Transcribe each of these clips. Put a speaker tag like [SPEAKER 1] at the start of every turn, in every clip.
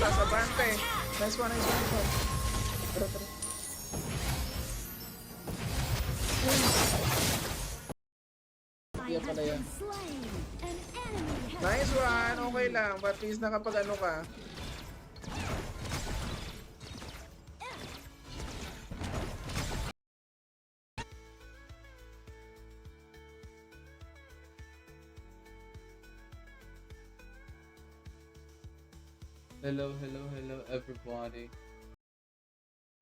[SPEAKER 1] sasabante. Nice one, nice one, nice one. Tara, tara. Hindi pala yan. Nice one, okay lang. But at least nakapag ano ka.
[SPEAKER 2] Hello everybody.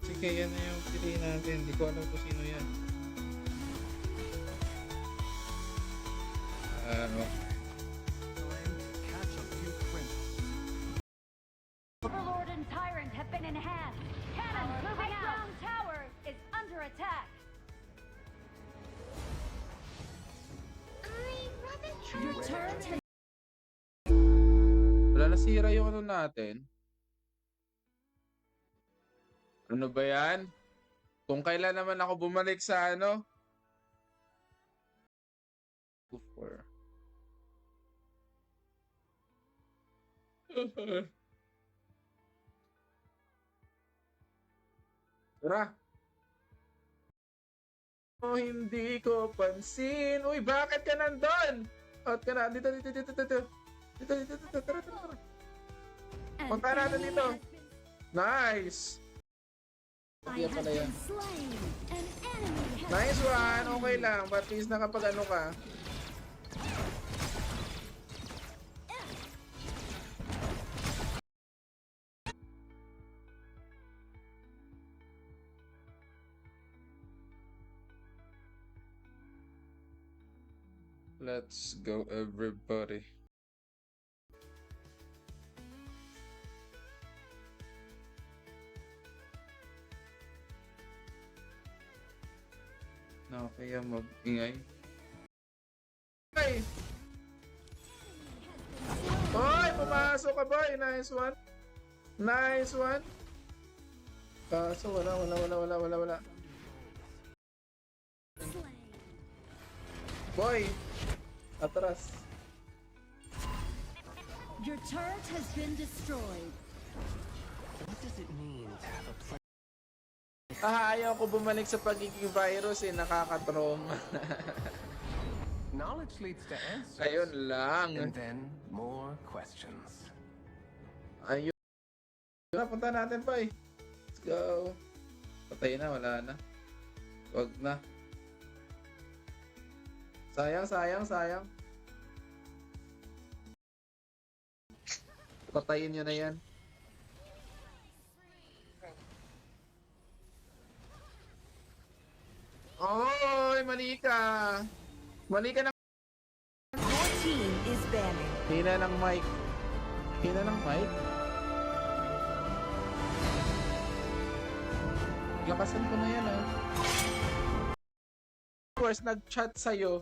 [SPEAKER 2] Sige, yan na yung piliin natin. Hindi ko alam kung sino yan.
[SPEAKER 3] Overlord and Tyrant have been enhanced. Cannon moving out. Ground tower is under attack. Your turret has
[SPEAKER 2] Wala, nasira yung ano natin. Ano ba yan? Kung kailan naman ako bumalik sa ano? 4. Tara. Oh, hindi ko pansin. Uy, bakit ka nandun? Out ka na. Dito. Tara. Punta natin dito. Nice. Hindi pala yan. Nice one. Okay lang. But at least nakapag ano ka. Let's go everybody. No, kaya mag-ingay. Ay! Oy! Pumasok ka boy! Nice one! Nice one! Kaso wala. Boy! Atras.
[SPEAKER 3] Your turret has been destroyed.
[SPEAKER 4] What does it mean to have a plan?
[SPEAKER 1] Ayaw ko bumalik sa pagiging virus eh. Nakaka-trauma.
[SPEAKER 4] Knowledge leads to answers.
[SPEAKER 1] Ayun lang.
[SPEAKER 4] And then more questions.
[SPEAKER 1] Ayun. Punta natin pa eh. Let's go. Patay na, wala na. Wag na. Sayang. Patayin nyo na yan. Oy, mali ka. Mali ka ng...
[SPEAKER 3] Your team is banning.
[SPEAKER 1] Hina ng mic. Lakasan ko na yan ah. Of course, nag-chat sa'yo.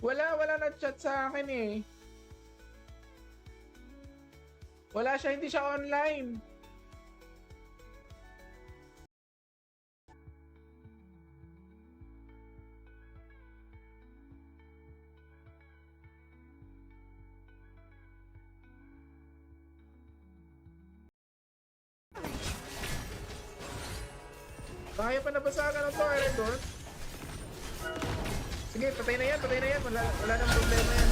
[SPEAKER 1] Wala nag-chat sa akin eh. Wala siya, hindi siya online. Kaya pa nabasagan ng to, Eredon. Sige, patay na yan. Wala nang problema yan.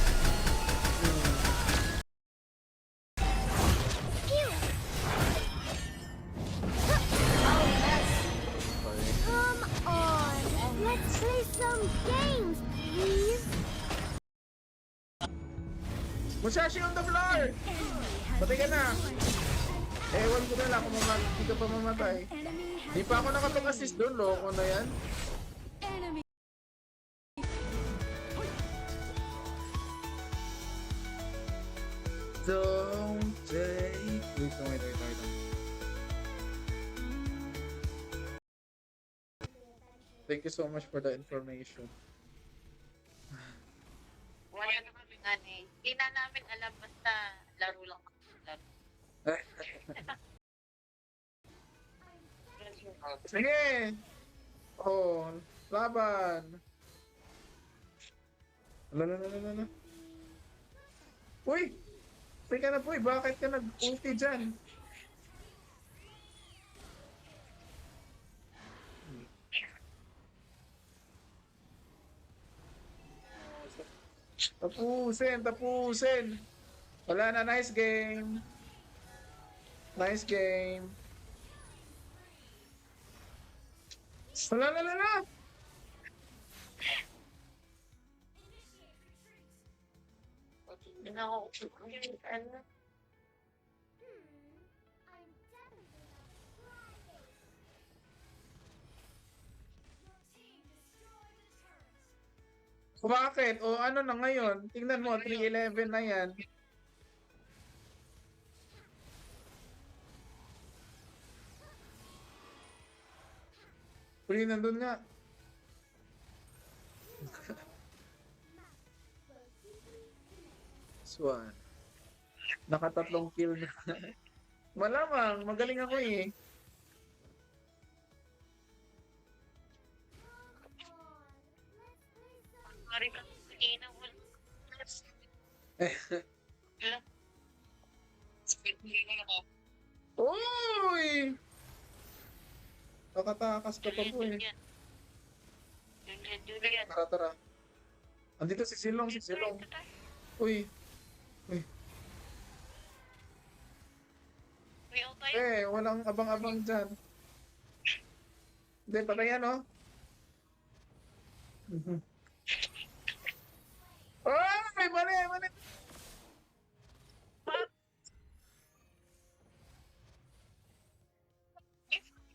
[SPEAKER 5] Come on, let's play some games, please.
[SPEAKER 1] Musashi on the floor! Patay ka na! Ewan ko na lang kung hindi ka pa mamatay. Di pa ako nakapag-assist doon, loko na yan.
[SPEAKER 3] Enemy.
[SPEAKER 1] Don't take... Wait. Thank you so much for the information.
[SPEAKER 6] Wala naman eh. Hindi na namin alam, basta laro lang.
[SPEAKER 1] Sige! Oh, laban! Ala. Uy! Teka na po, bakit ka nag-ulti dyan? Tapusin. Wala na, nice game. Nice game. Wala.
[SPEAKER 6] Hindi na ako. Ano?
[SPEAKER 1] Bakit? O ano na ngayon? Tingnan mo, 3-11 na yan. Uli, nandun nga. Swan. Nakatatlong kill na. Malamang, magaling ako eh.
[SPEAKER 6] Sorry ka. Sige na. Wala.
[SPEAKER 1] Uy! Nakatakas ka pa po eh.
[SPEAKER 6] Julian.
[SPEAKER 1] Tara. Andito si Silong. Uy,
[SPEAKER 6] Uy, out tayo.
[SPEAKER 1] walang abang-abang dyan. Hindi, patayan oh. Ay, mali.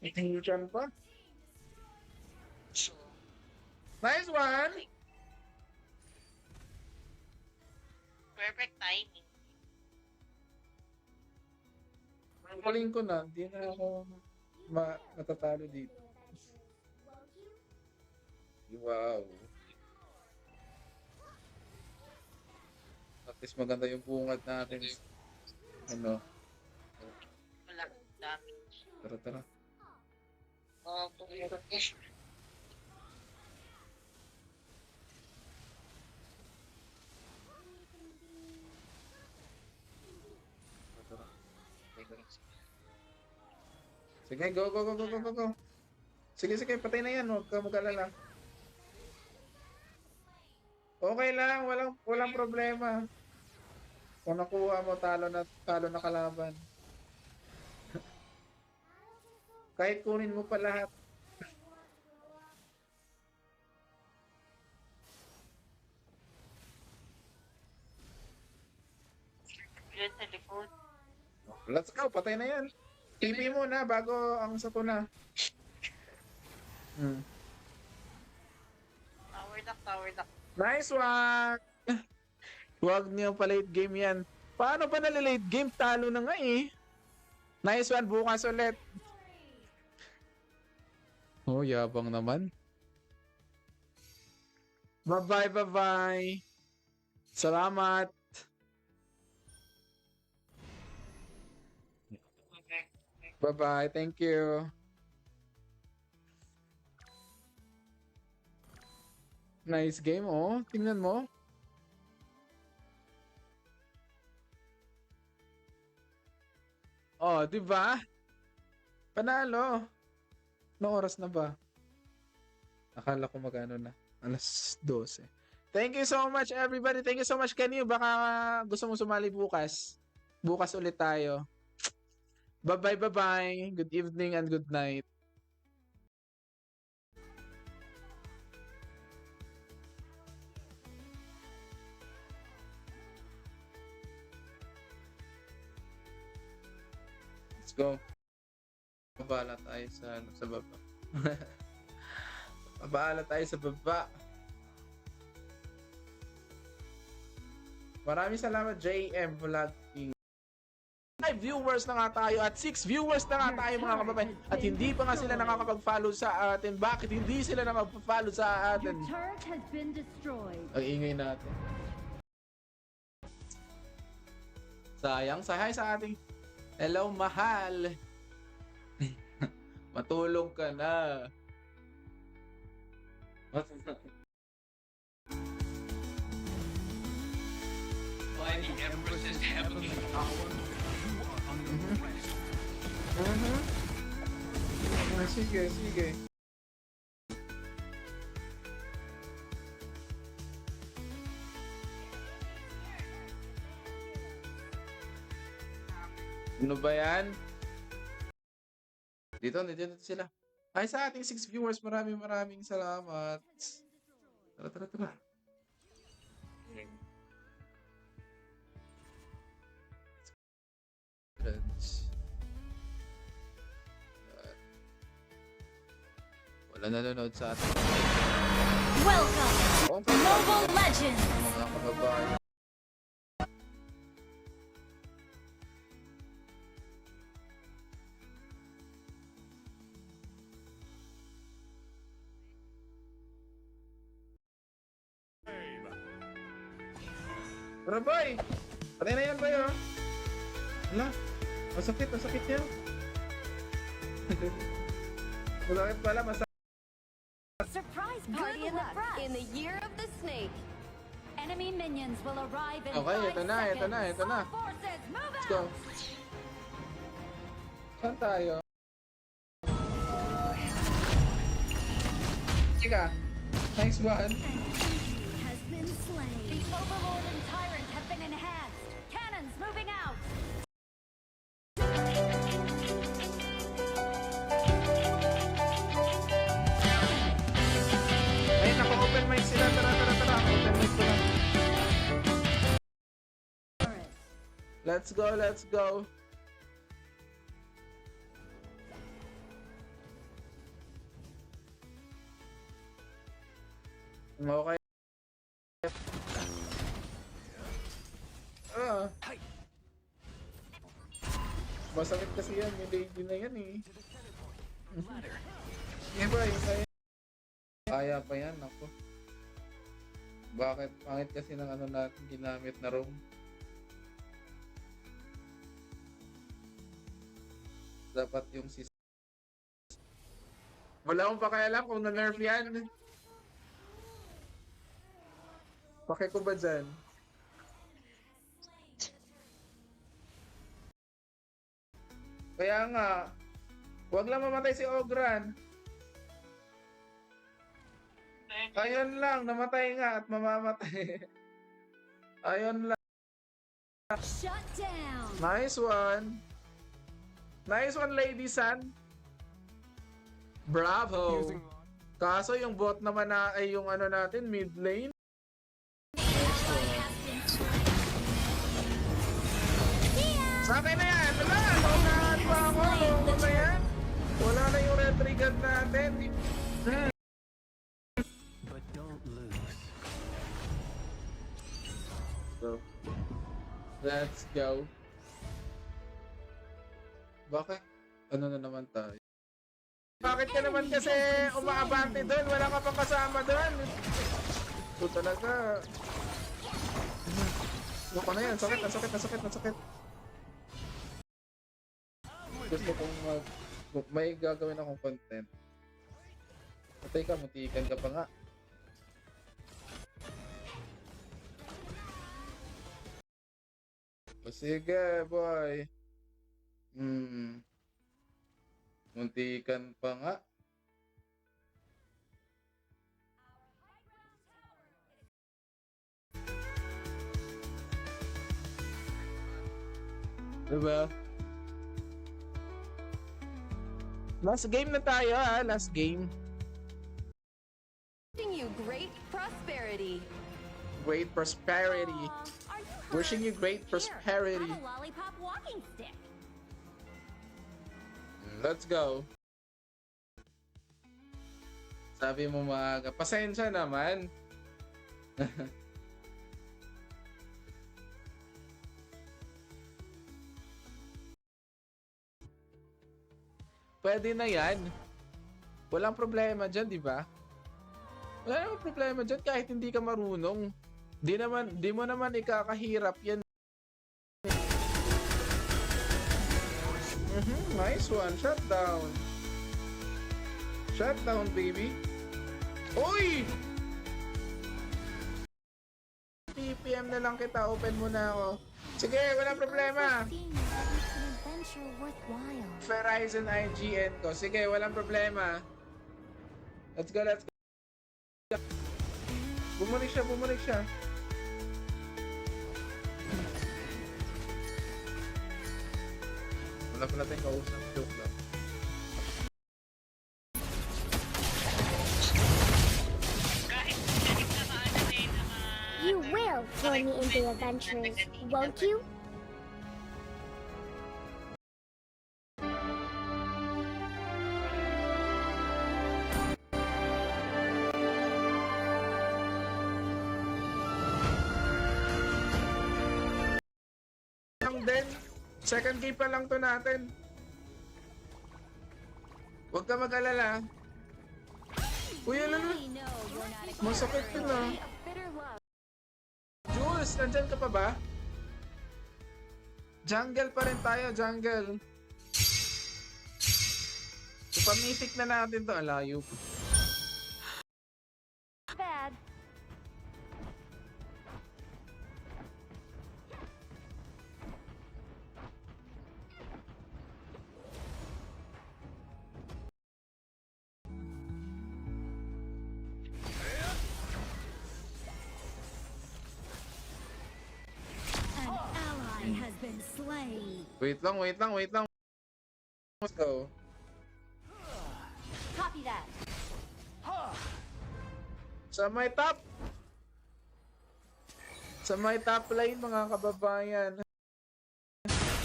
[SPEAKER 1] Itingitan pa. Nice one!
[SPEAKER 6] Perfect timing.
[SPEAKER 1] Galing ko na, hindi na ako matatalo dito. Wow. At least maganda yung bungad natin. Ano?
[SPEAKER 6] Wala. Damage.
[SPEAKER 1] Tara.
[SPEAKER 6] Pumirot.
[SPEAKER 1] Sige, go. Sige, patay na yan. Huwag ka mag-alala. Okay lang, walang problema. Kung nakuha mo, talo na kalaban. Kahit kunin mo pa lahat.
[SPEAKER 6] Yun sa likod.
[SPEAKER 1] Let's go, patay na yan. TP mo na bago ang sato na.
[SPEAKER 6] Tower duck.
[SPEAKER 1] Nice one! Huwag niyo pa late game yan. Paano pa nalilate game? Talo na nga eh. Nice one, bukas ulit. Oh, yabang naman. Bye-bye. Salamat. Bye-bye, thank you. Nice game, oh. Tingnan mo. Oh, di ba? Panalo. Anong oras na ba? Akala ko magano na. Alas 12. Thank you so much, everybody. Thank you so much, Kanyo. Baka gusto mo sumali bukas. Bukas ulit tayo. Bye-bye. Good evening and good night. Let's go. Babala tayo sa baba. Babala tayo sa baba. Maraming salamat, JM Vlogging. 5 viewers na nga tayo at 6 viewers na nga tayo mga kababayan at hindi pa nga sila nakakapag-follow sa atin. Bakit hindi sila nakapag-follow sa atin?
[SPEAKER 3] Your turret has been destroyed.
[SPEAKER 1] Ang ingay natin. Sayang sa ating. Hello, mahal. Matulog ka na.
[SPEAKER 4] By the Empress's heavenly power, you are under arrest.
[SPEAKER 1] Sige. Ano ba yan? Dito sila. Ay, sa ating 6 viewers, maraming salamat. Tara. Friends. Wala nanonood sa atin.
[SPEAKER 3] Welcome,
[SPEAKER 1] Okay,
[SPEAKER 3] Mobile Legends!
[SPEAKER 1] mga kababayan. Tara boy! Patay na yan boy oh! Wala! Masakit yan! Masakit pala, masakit.
[SPEAKER 3] Surprise party in the front!
[SPEAKER 5] In the year of the snake.
[SPEAKER 3] Enemy minions will arrive in
[SPEAKER 1] Okay,
[SPEAKER 3] 5
[SPEAKER 1] ito na.
[SPEAKER 3] seconds. All forces, move
[SPEAKER 1] Let's go!
[SPEAKER 3] out!
[SPEAKER 1] Saan tayo? Chika! Nice one!
[SPEAKER 5] Has been slain.
[SPEAKER 3] The Overlord and Tyrant have been enhanced. Cannons moving out.
[SPEAKER 1] Ay, naka-open mic sila. Tara. Open mic ko lang. Let's go. Okay. Masakit kasi yan. Yung lady na yan eh. Iba, kaya pa yan, ako. Bakit? Pangit kasi ng ano natin ginamit na room. Dapat yung wala akong pakialam kung na-nerf yan. Pake ko ba dyan? Kaya nga, wag lang mamatay si Ogran. Ayun lang, namatay nga at mamamatay. Ayun lang.
[SPEAKER 3] Shut down.
[SPEAKER 1] Nice one. Nice one, Lady San. Bravo. Kaso yung bot naman na ay yung ano natin, mid lane. Sa akin na yan. Wala. Naunahan pa ako. Ano ba yan? Wala na yung red trigger natin.
[SPEAKER 4] But don't lose.
[SPEAKER 1] So, let's go. Bakit? Ano na naman tayo? Bakit ka naman kasi umaabante doon? Wala ka pang kasama doon. So talaga. Loko na yan. Sakit. Gusto kong may gagawin akong content. Patay ka, mutikan ka pa nga. O sige, boy. Muntikan pa nga. Diba? Last game na tayo last game.
[SPEAKER 5] Wishing you great prosperity.
[SPEAKER 1] Great prosperity.
[SPEAKER 3] Are you
[SPEAKER 1] Wishing you great prosperity.
[SPEAKER 3] Have a lollipop walking stick.
[SPEAKER 1] Let's go. Sabi mo maaga. Pasensya naman. Pwede na yan. Walang problema dyan, di ba? Wala namang problema dyan kahit hindi ka marunong. Di mo naman ikakahirap yan. Nice one. Shutdown. Shutdown, baby. Uy! PPM na lang kita. Open mo na ako. Sige, walang problema.
[SPEAKER 5] An adventure worthwhile.
[SPEAKER 1] Verizon IGN ko. Sige, walang problema. Let's go. Bumalik siya. Wala pala tayong kausap. Joke lang.
[SPEAKER 6] Kahit na maano eh, na
[SPEAKER 7] You will throw me into adventures, won't you?
[SPEAKER 1] Lang din. Second game pa lang to natin. Huwag ka mag-alala. Uy, alala.
[SPEAKER 5] I know you're not
[SPEAKER 1] Masakit din ah.
[SPEAKER 5] bitter love.
[SPEAKER 1] Jules, nandyan ka pa ba? Jungle pa rin tayo, jungle. Ipamitik na natin to. Alayo.
[SPEAKER 3] Bad.
[SPEAKER 5] An ally has been slain.
[SPEAKER 1] Wait lang. Let's go.
[SPEAKER 3] Copy that.
[SPEAKER 1] Sa may top lane mga kababayan.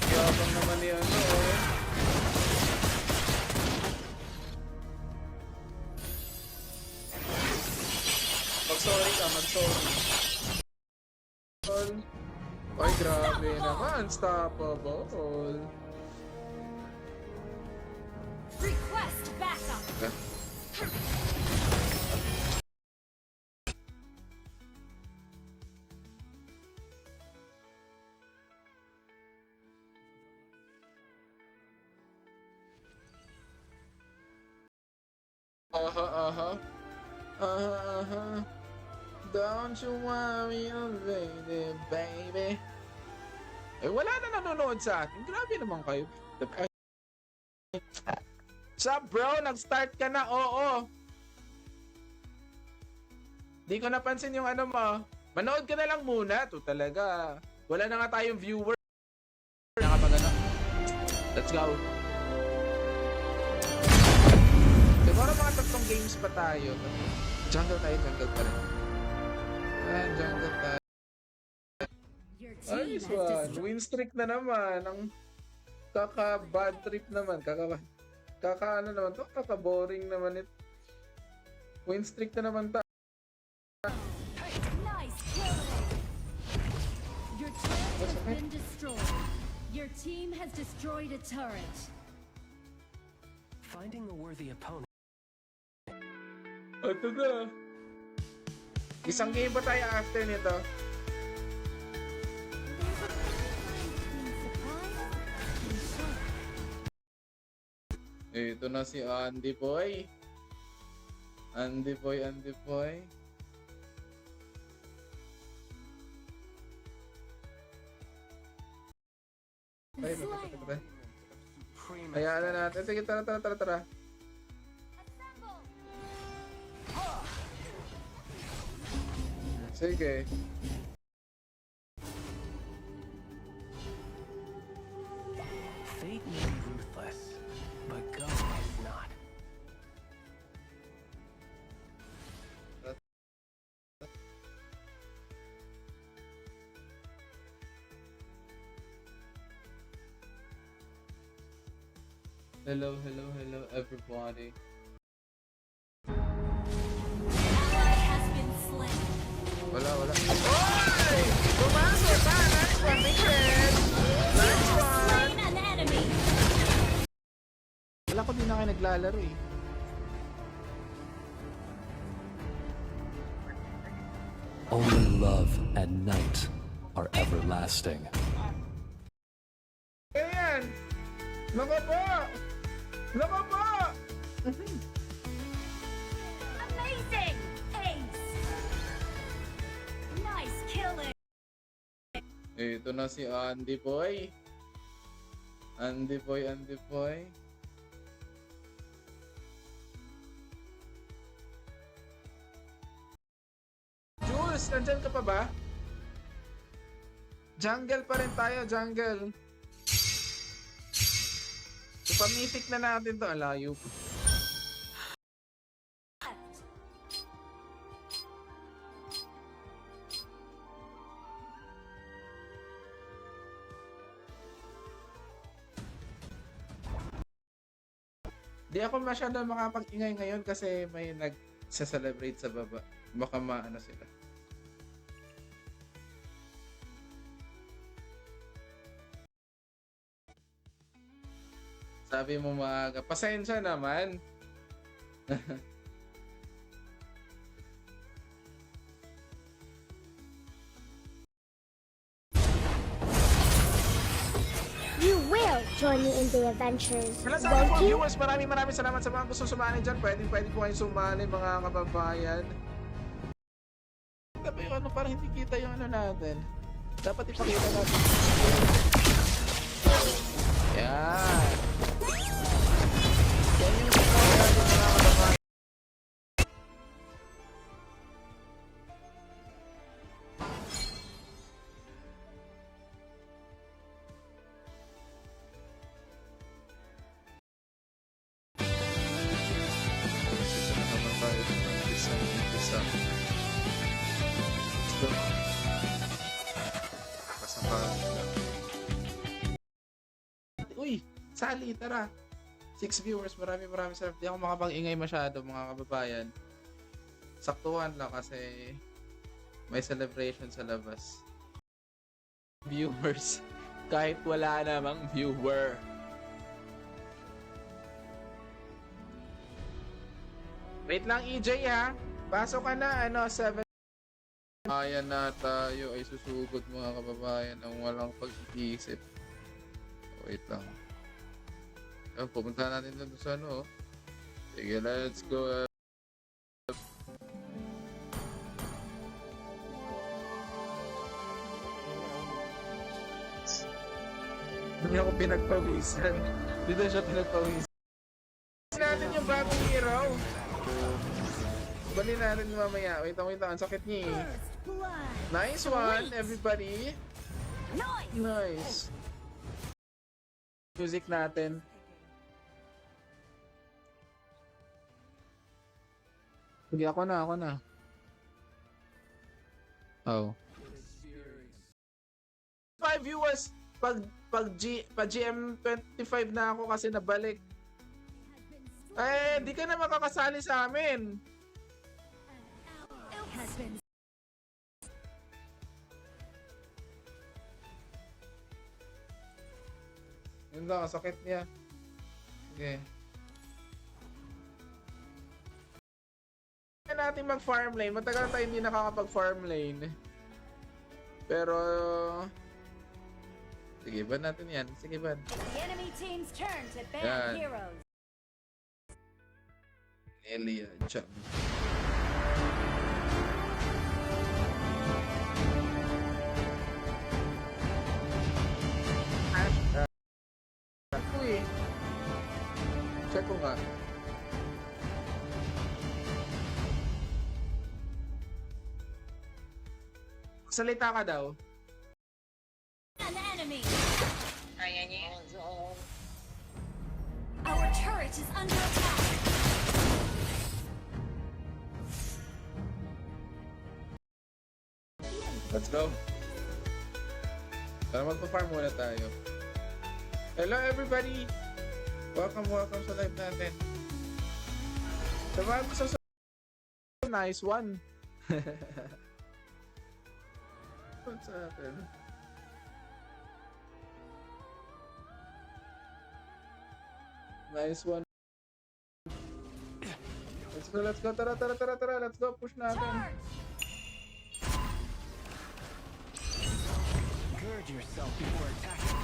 [SPEAKER 1] Yabang naman yan, oh. Mag-sorry ka, mag-sorry. Ay, grabe naman. Unstoppable.
[SPEAKER 5] Request backup.
[SPEAKER 1] Don't you worry, baby. Eh, wala na nanonood sa atin. Grabe naman kayo. Sup, bro? Nag-start ka na? Oo. Di ko napansin yung ano mo. Manood ka na lang muna. To talaga. Wala na nga tayong viewer. Nakapagano. Let's go. Siguro mga 3 games pa tayo. Jungle pa rin. Jungle tayo.
[SPEAKER 5] Your team
[SPEAKER 1] Nice
[SPEAKER 5] has
[SPEAKER 1] one.
[SPEAKER 5] destroyed.
[SPEAKER 1] Win streak na naman. Ang kaka-bad trip naman. Kaka-ano naman to? Kaka-boring naman ito. Win streak na naman tayo.
[SPEAKER 5] Nice killing. Your turret has been destroyed. Your team has destroyed a turret.
[SPEAKER 8] Finding a worthy opponent.
[SPEAKER 1] Ito na. Isang game pa tayo after nito.
[SPEAKER 5] Being surprised and shocked.
[SPEAKER 1] Ito na si Andy Boy. Andy Boy. Ay,
[SPEAKER 5] Slain.
[SPEAKER 1] hayaan na natin. Sige, tara. Sige.
[SPEAKER 8] Fate may be ruthless, but God is not.
[SPEAKER 2] Hello everybody.
[SPEAKER 5] Ally has been slain.
[SPEAKER 1] Wala. Oy! Pumasok ka! Nice one, Michelle! Nice one!
[SPEAKER 5] Slain an enemy.
[SPEAKER 1] Wala ko din na kayo naglalaro eh.
[SPEAKER 9] Only love and night are everlasting.
[SPEAKER 1] Ayan! Nako po!
[SPEAKER 5] Amazing. Ace. Nice killing.
[SPEAKER 1] Ito na si Andy Boy. Andy Boy. Jules, nandyan ka pa ba? Jungle pa rin tayo, jungle. Ipamitik na natin to. Alayo. Di ako masyado makapag-ingay ngayon kasi may nag-celebrate sa baba. Baka maano sila. Sabi mo maaga. Pasensya naman.
[SPEAKER 7] You will join me in the adventures,
[SPEAKER 1] Wala sa akin po,
[SPEAKER 7] won't you?
[SPEAKER 1] viewers. Maraming salamat sa mga gusto sumali dyan. Pwede po kayong sumali mga kababayan. Kita ba yung ano? Parang hindi kita yung ano natin. Dapat ipakita natin. Yan. Yan yung score natin mga kababayan. Ito na naman tayo sa umpisa. Let's go. Kasampahan lang. Uy! Sali, tara! 6 viewers, maraming salamat. Di ako makapag-ingay masyado mga kababayan. Saktuhan lang kasi may celebration sa labas. Viewers, kahit wala namang viewer. Wait lang EJ ha. Pasok ka na, 7. Ayan na tayo ay susugod mga kababayan ng walang pag-iisip. Wait lang. Pupunta natin doon sa ano. Sige, let's go. Hindi ako pinagpawisan. Dito siya pinagpawisan. Natin yung bagong hero. Bali natin mamaya. Wait lang. Ang sakit niya eh.
[SPEAKER 5] First blood.
[SPEAKER 1] Nice one, everybody. Nice. Music natin. Sige, ako na. Oh. 5 viewers pag GM25 na ako kasi nabalik. Di ka na makakasali sa amin.
[SPEAKER 5] Has been
[SPEAKER 1] Yun lang, ang sakit niya. Okay. Kaya natin mag-farm lane. Matagal tayo hindi nakakapag-farm lane. Pero... Sige, ban natin yan. Sige, ban.
[SPEAKER 3] It's the enemy team's turn to ban
[SPEAKER 1] Yan.
[SPEAKER 3] heroes.
[SPEAKER 1] Elia, Cham. Ako eh. Check ko nga. Salita ka daw.
[SPEAKER 5] an enemy.
[SPEAKER 6] Kaya niya yun.
[SPEAKER 5] Our turret is under attack.
[SPEAKER 1] Let's go. Tara, magpa-farm muna tayo. Hello everybody! Welcome sa live natin. Sa mga gusto sa... Nice one! What's atin? Nice one. Let's go. Tara. Let's go. Push natin.
[SPEAKER 5] Charge!
[SPEAKER 8] Gird yourself before attacking.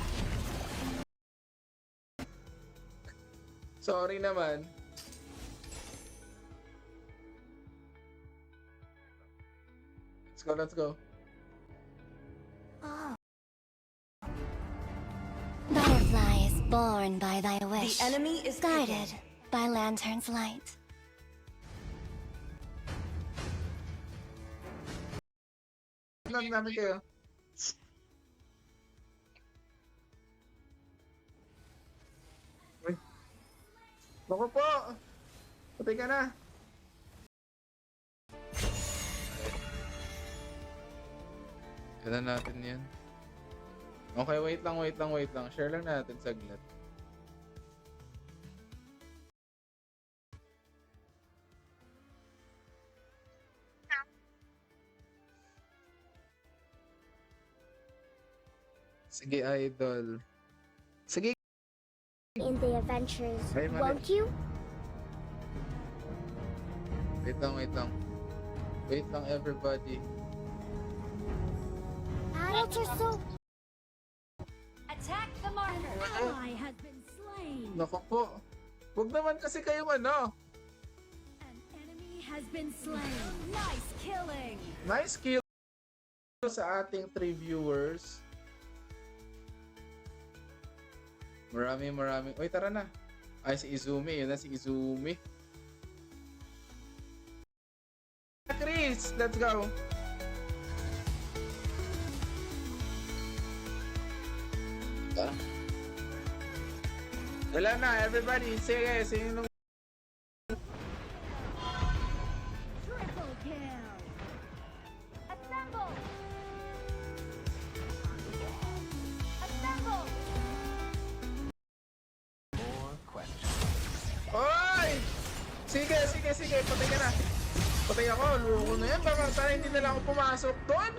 [SPEAKER 1] Sorry naman. Let's go.
[SPEAKER 7] Butterfly is born by thy wish.
[SPEAKER 10] The enemy is
[SPEAKER 7] guided by lantern's light.
[SPEAKER 1] Tignan namin kayo. Uy. Naku po! Patay ka na! Kailan natin yan? Okay, wait lang. Share lang natin saglit. Sige, idol. Sige.
[SPEAKER 7] In the adventures,
[SPEAKER 1] Hey, Mali.
[SPEAKER 7] won't you?
[SPEAKER 1] Wait lang. Wait lang, everybody.
[SPEAKER 7] Adults are so
[SPEAKER 3] Attack the marker.
[SPEAKER 5] Ally has been slain.
[SPEAKER 1] Naku po. Huwag naman kasi kayong ano.
[SPEAKER 5] An enemy has been slain.
[SPEAKER 3] Nice killing.
[SPEAKER 1] Nice kill sa ating 3 viewers. Maraming. Uy, tara na. Ay, si Izumi. Yun na si Izumi. Chris, let's go. Wala na, everybody. Sige, sino
[SPEAKER 5] Triple kill.
[SPEAKER 3] Assemble. Assemble.
[SPEAKER 8] More questions.
[SPEAKER 1] Oy! Sige. Patay ka na. Patay ako. Loko na yan. Baka sana hindi na lang ako pumasok doon.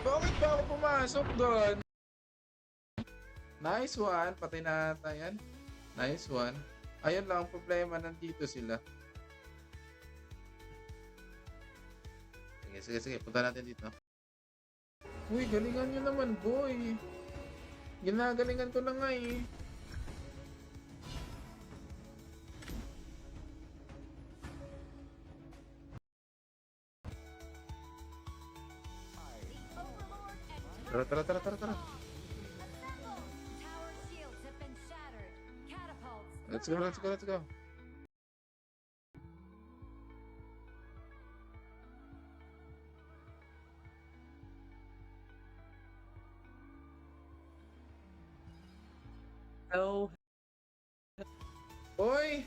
[SPEAKER 1] Bakit ba ako pumasok doon? Nice one. Patay na ata yan. Nice one. Ayun lang ang problema. Nandito sila. Sige. Punta natin dito. Uy, galingan nyo naman, boy. Ginagalingan ko na nga eh. Tara.
[SPEAKER 3] Assemble. Tower shields have been shattered. Catapults.
[SPEAKER 1] Let's go.
[SPEAKER 2] Oh,
[SPEAKER 1] Oy!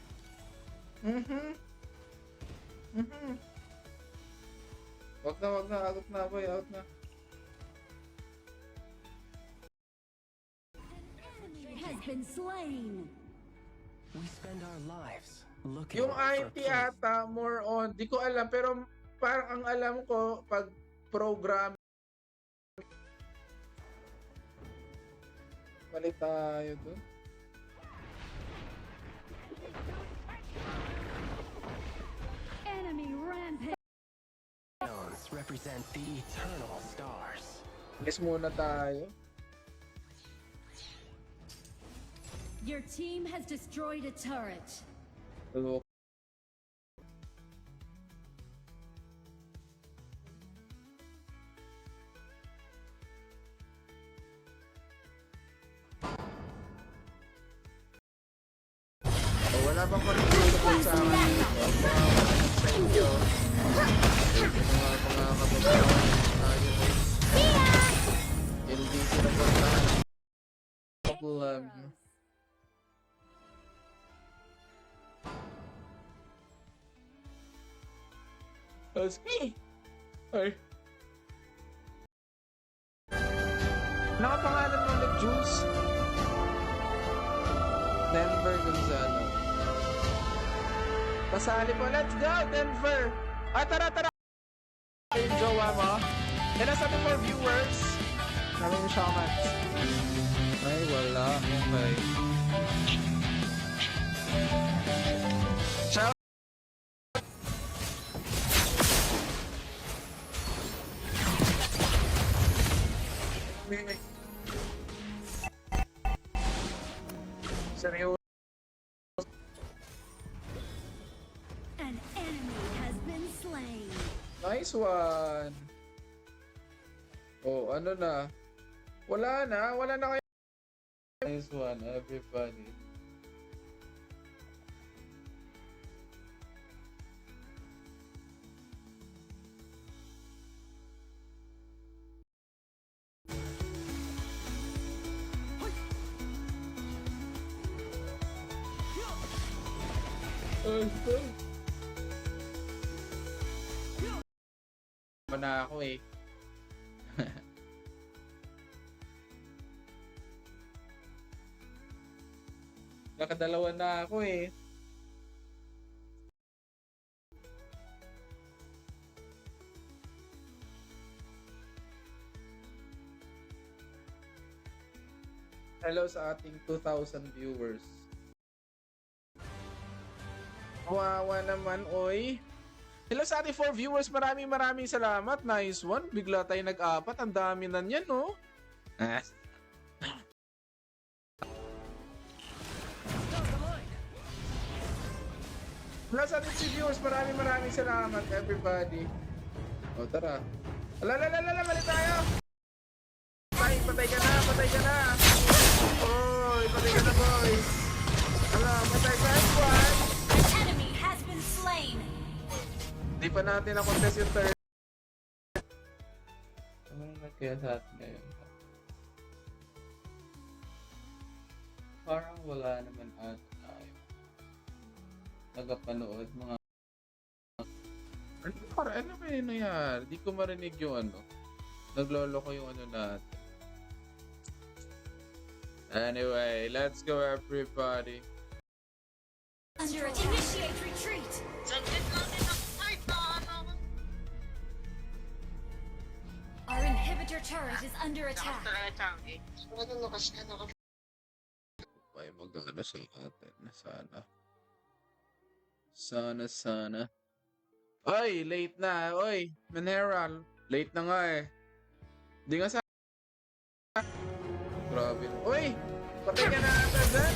[SPEAKER 1] Wag na. Out na, boy. Out na.
[SPEAKER 5] Enemy has been slain.
[SPEAKER 8] We spend our lives looking
[SPEAKER 1] Yung
[SPEAKER 8] for
[SPEAKER 1] IT
[SPEAKER 8] place.
[SPEAKER 1] ata, more on, di ko alam, pero parang ang alam ko, pag program, mali tayo dun.
[SPEAKER 5] Enemy rampage.
[SPEAKER 8] Stones represent the eternal stars.
[SPEAKER 1] Guess muna tayo.
[SPEAKER 5] Your team has destroyed a turret.
[SPEAKER 1] Look. Oh, wala bang control sa akin dito? Sa inyo. Mga kababayan tayo. Hindi sila puntahan. Problem. That's me. Ay. Nakapangalan mo ulit, Jules? Denver Gonzalo. Pasali po. Let's go, Denver! Tara! Yung jowa mo. Yan ang sabi for viewers. Maraming shamans. Ay, wala. Okay. Shout. Seryoso.
[SPEAKER 5] An enemy has been slain.
[SPEAKER 1] Nice one. Oh, ano na? Wala na kayo. Nice one, everybody.
[SPEAKER 2] Pa na ako eh. Nakadalawa na ako eh. Hello sa ating 2,000 viewers.
[SPEAKER 1] Wawa naman, oy. Hello sa ating 4 viewers. Maraming salamat. Nice one. Bigla tayo nag-apat. Ang dami na niyan, no? Hello sa ating 3 viewers. Maraming salamat, everybody. O, tara. Alalala, mali tayo. Patay ka na. Oy, patay ka na, boy. Patay ka, squad.
[SPEAKER 5] An enemy has been slain.
[SPEAKER 1] Di pa natin na-contest yung third.
[SPEAKER 2] Ano na kaya sa atin ngayon? Parang wala naman ata tayo. Nagapanood mga...
[SPEAKER 1] Ano ba yun nangyari? Di ko marinig yung ano. Naglolo ko yung ano natin. Anyway, let's go everybody.
[SPEAKER 5] Under attack. Initiate retreat.
[SPEAKER 6] Saglit lang din ang fight na ano.
[SPEAKER 5] Our inhibitor turret is under attack.
[SPEAKER 1] May maganda sa atin. Sana. Oy, late na. Oy, Mineral. Late na nga eh. Di nga sa... Grabe. Oy! Patay ka na ata dyan.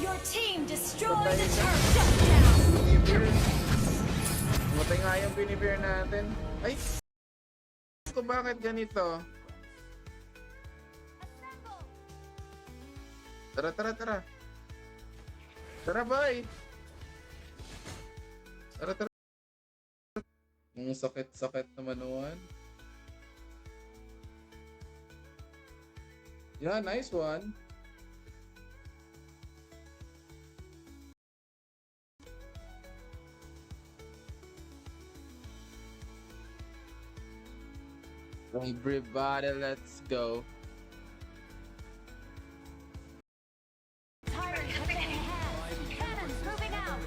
[SPEAKER 5] Your team destroyed the turret. Shut down.
[SPEAKER 1] Binibir. Matay nga yung binibir natin. Ay! Ko bakit ganito? Tara. Tara, boy! Tara. Ang sakit naman naman. Yeah, nice one. Everybody, let's go.
[SPEAKER 3] Tyrant have been enhanced. Cannons moving out.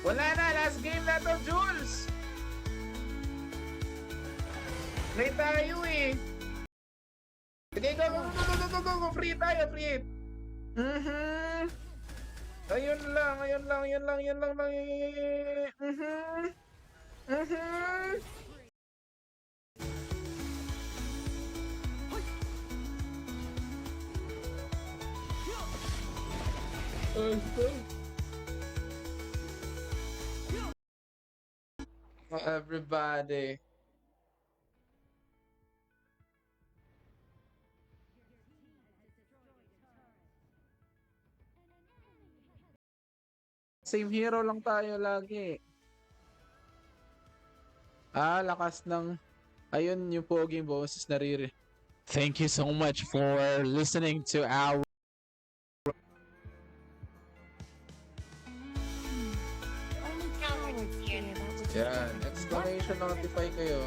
[SPEAKER 1] Wala na, last game na to, Jules! Play tayo eh. Sige, go, free tayo, free. Ayun lang. Everybody. Same hero lang tayo lagi. Lakas ng... Ayun yung poging boses nariri. Thank you so much for listening to our...
[SPEAKER 7] Only cowards care about what you
[SPEAKER 1] Yan, exclamation notify kayo.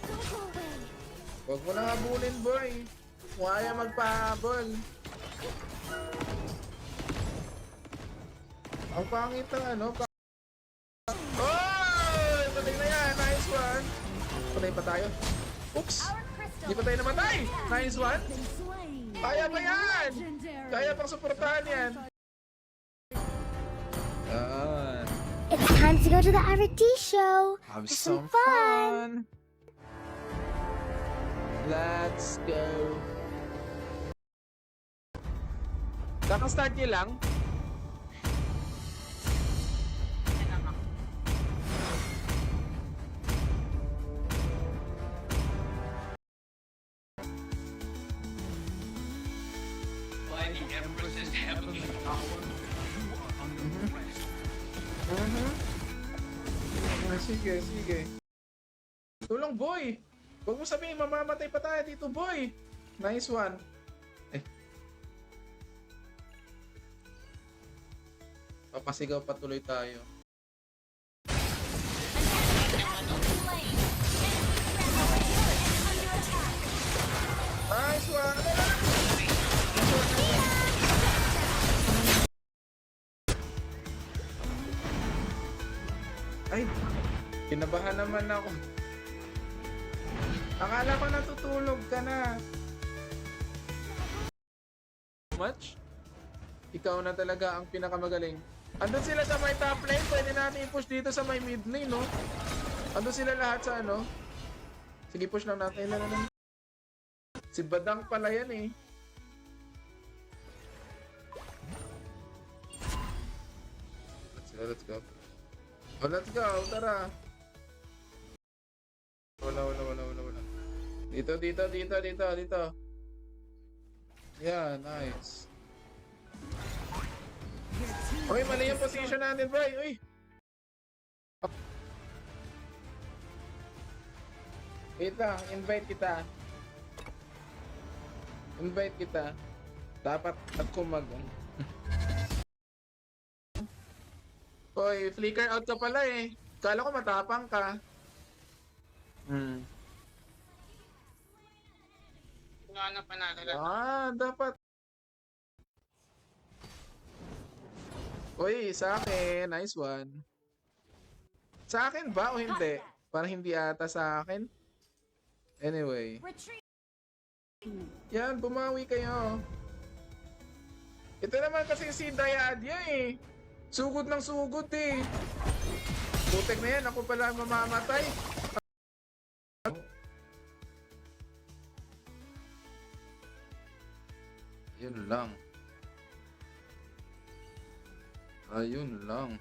[SPEAKER 7] Don't go away.
[SPEAKER 1] Huwag mo na habulin, boy. Kung ayaw magpahabol. Ang pangit ng ano. Oh! Patay na yan. Nice one. Patay pa tayo. Oops. Di pa tayo namatay. Nice one.
[SPEAKER 5] Been slain.
[SPEAKER 1] Kaya pa yan.
[SPEAKER 5] Legendary.
[SPEAKER 1] Kaya pang suportahan yan. Yan.
[SPEAKER 7] It's time to go to the RT show.
[SPEAKER 1] Have
[SPEAKER 7] some
[SPEAKER 1] some fun. Let's go. Kaka-start niyo lang?
[SPEAKER 4] By the Empress's heavenly power, you are under arrest.
[SPEAKER 1] Sige. Tulong, boy! Huwag mo sabihin, mamamatay pa tayo dito, boy! Nice one.
[SPEAKER 2] Papasigaw patuloy tayo. Nice one! Ay, kinabahan naman ako. Akala ko natutulog ka na. Much? Ikaw na talaga ang pinakamagaling. Andun sila sa may top lane. Pwede natin i-push dito sa may mid lane, no? Andun sila lahat sa ano. Sige, push lang natin. Si Badang pala yan eh. Let's go. Oh, let's go. Tara. Wala. Dito. Yeah, nice. Okay, mali yung position natin, bro. Uy. Wait lang, invite kita. Dapat at kumag. Hoy, flicker out ka pala eh. Kala ko matapang ka.
[SPEAKER 6] Ano panalo na.
[SPEAKER 1] Dapat. Uy, sa akin. Nice one. Sa akin ba o hindi? Parang hindi ata sa akin. Anyway.
[SPEAKER 3] Retreat.
[SPEAKER 1] Yan, bumawi kayo. Ito naman kasi si Dayadia eh. Sugod ng sugod eh. Putek na yan, ako pala mamamatay. Ayun lang.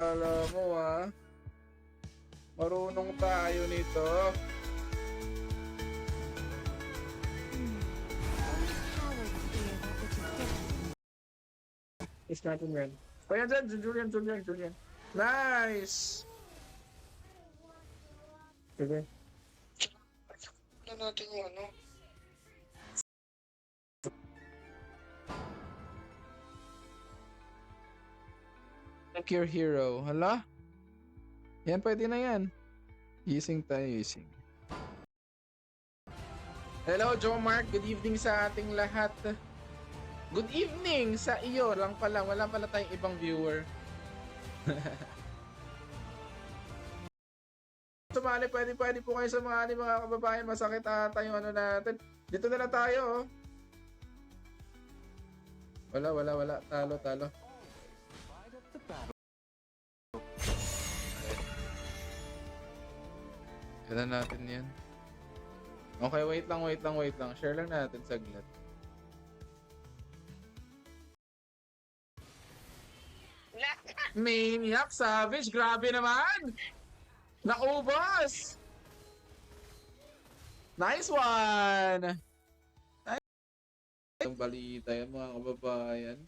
[SPEAKER 1] Alam mo marunong tayo nito. It's not in red. Oh yan dyan, Julian. Nice! Okay.
[SPEAKER 6] Ano natin yung ano?
[SPEAKER 1] Pick your hero. Hala? Yan, pwede na yan. Using. Hello, Joe Mark. Good evening sa ating lahat. Good evening sa iyo lang pala. Wala pala tayong ibang viewer. Sumali, pwede po kayo sa mga kababayan. Masakit ata yung ano natin. Dito na lang tayo. Wala. Talo. Kailan natin yan? Okay, wait lang. Share lang natin saglit. Maniac Savage, grabe naman! Naubos! Nice one! Magandang balita yan mga kababayan.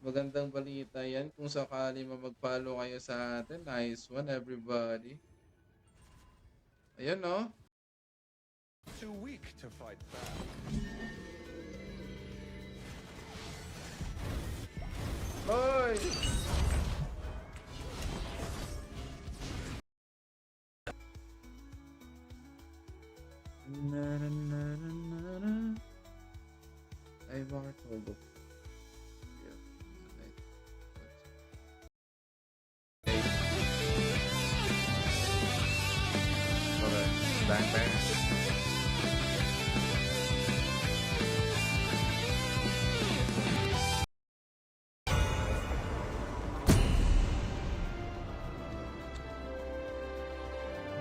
[SPEAKER 1] Magandang balita yan kung sakali mag-follow kayo sa atin. Nice one everybody. Ayun no?
[SPEAKER 10] Too weak to fight back.
[SPEAKER 1] Hoy! Ay, bakit hold up? Okay, bang.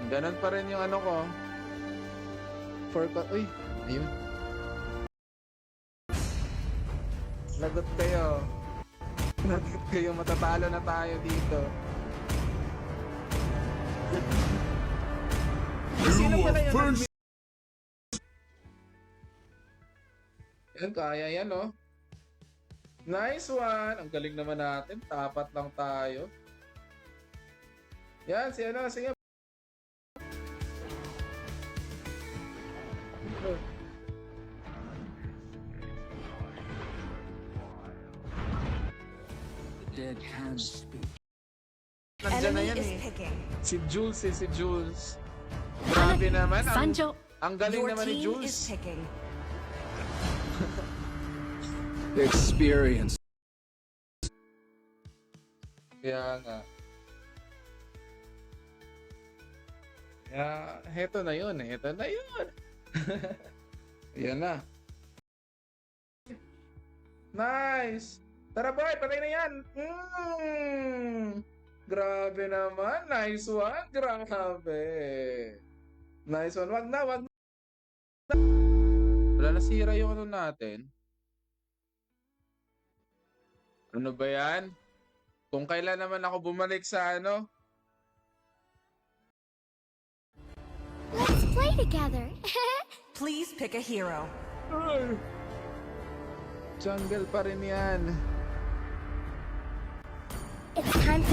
[SPEAKER 1] Ganun pa rin yung ano ko. Uy, ayun. Lagot kayo. Matatalo na tayo dito. Sino pala yan? Yan, kaya yan, oh. Nice one! Ang galing naman natin. Tapat lang tayo. Yan, sige.
[SPEAKER 8] can speak.
[SPEAKER 1] Nandiyan na yan eh. Si Jules eh, si Jules. Grabe naman. Ang galing naman ni Jules.
[SPEAKER 8] Experience.
[SPEAKER 1] Kaya nga. Kaya, heto na yun. Heto na yun. Yan na. Nice! Tara boy, patay na yan! Grabe naman. Nice one. Grabe. Nice one. Wag na, wag na. Wala, nasira yung ano natin. Ano ba yan? Kung kailan naman ako bumalik sa ano?
[SPEAKER 7] Let's play together.
[SPEAKER 5] Please pick a hero.
[SPEAKER 1] Ay. Jungle pa rin yan.
[SPEAKER 7] It's time to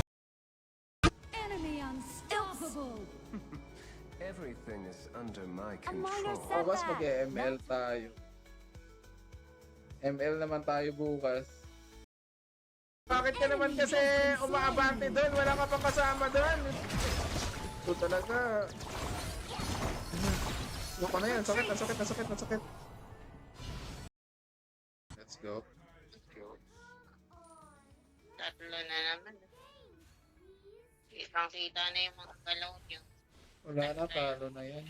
[SPEAKER 5] Enemy unstoppable.
[SPEAKER 10] Everything is under my
[SPEAKER 3] A minor
[SPEAKER 10] control.
[SPEAKER 1] Bukas
[SPEAKER 3] setback.
[SPEAKER 1] mag-ML tayo. ML naman tayo bukas. Bakit ka naman kasi umaabante doon? Wala ka pang kasama doon. Ito talaga. Loko na yan. Sakit, nasakit, nasakit, nasakit. Let's go. Let's go.
[SPEAKER 6] Tatlo na naman. Kitang-kita na yung mga galaw niyo.
[SPEAKER 1] Wala na, talo na yan.